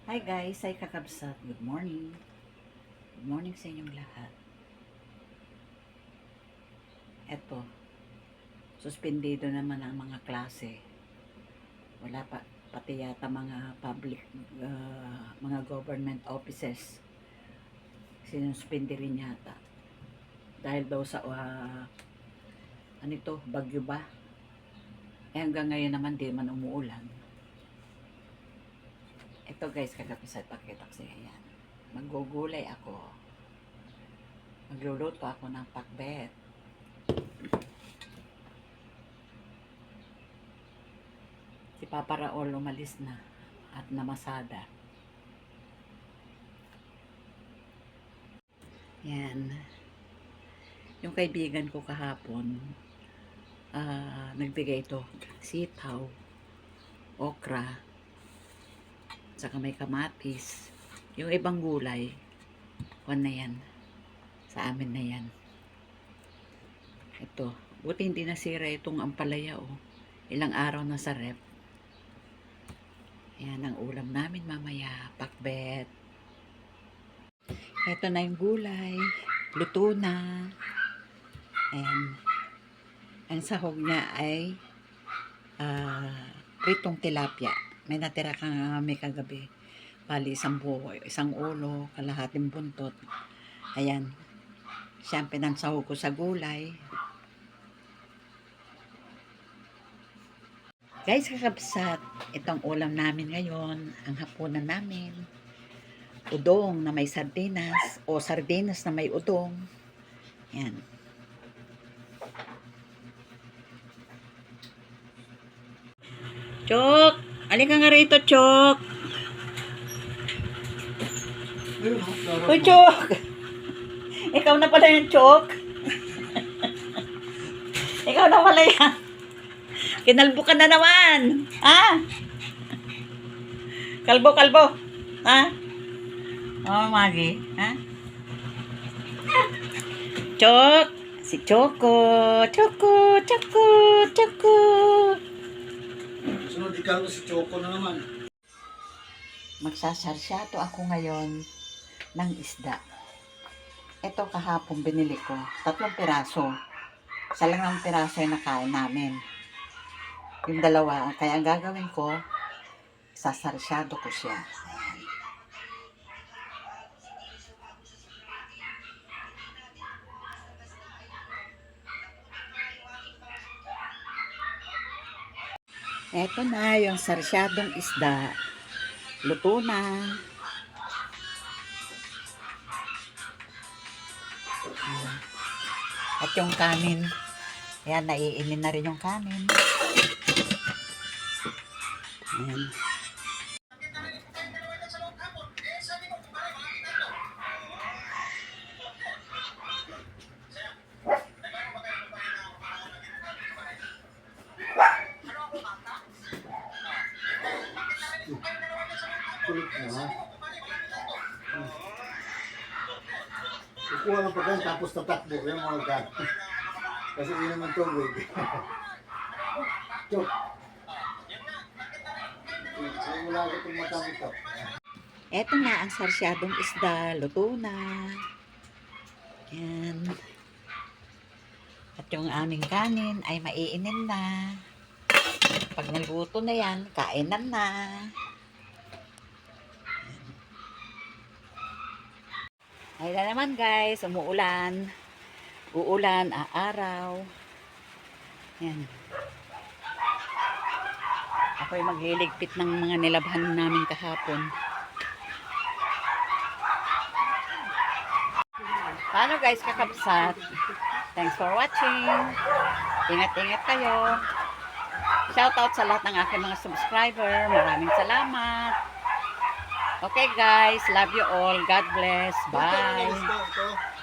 Hi guys, ay kakabsat. Good morning. Good morning sa inyong lahat. Eto, suspendido naman ang mga klase. Wala pa, pati yata mga public, mga government offices. Sinuspindi rin yata. Dahil daw sa, ano ito, bagyo ba? Eh hanggang ngayon naman di man umuulan. Ito guys, kakabsat, pakita ko sa inyo yan. Maggugulay ako. Magluluto ako ng pakbet. Si Papa Raul umalis na at namasada. Yan. Yung kaibigan ko kahapon, nagbigay ito. Sitaw, okra, saka may kamatis. Yung ibang gulay, kuwan na yan. Sa amin na yan. Ito. Buti hindi nasira itong ampalaya, oh. Ilang araw na sa rep. Yan ang ulam namin mamaya. Pakbet. Ito na yung gulay. Luto na. And ang sahog niya ay pritong tilapia. May natira kami kagabi. Bali, isang buo, isang ulo, kalahating buntot. Ayan. Siyempre ng sahog ko sa gulay. Guys, kakabsat, itong ulam namin ngayon, ang hapunan namin. Udong na may sardinas, o sardinas na may udong. Yan. Chok! Alika nga rito, Chok! Uy, Chok! Ikaw na pala yung Chok. Ikaw na pala yan. Kinalbo ka na naman. Ha? Kalbo. Ha? Oh, Maggie. Ha? Chok. Si Choco. Choco. Sunod ikaw si Choco na naman. Magsasarsyado ako ngayon ng isda. Ito kahapon binili ko. 3 piraso. Isa lang ng piraso yung nakain namin. Yung dalawa. Kaya ang gagawin ko, sasarsyado ko siya. Ayan. Ito na yung sarsyadong isda. Luto na. At yung kanin. Ayan, naiinin na rin yung kanin. Ayan. Kulit mo ha. Kukuha ng pagkain tapos tatakbo yung mga gat. Kasi yun naman tubig. Chok. Ay wala ko itong matang ito. Eto na ang sarsyadong isda. Luto na. Ayan. At yung aming kanin ay maiinin na. Pag naluto na yan, kainan na. Ay na naman guys, umuulan. Uulan, aaraw. Yan. Ako'y magliligpit ng mga nilabhan namin kahapon. Paano guys, kakabsat? Thanks for watching. Ingat-ingat kayo. Shoutout sa lahat ng aking mga subscriber. Maraming salamat. Okay guys, love you all. God bless. Bye. Ito.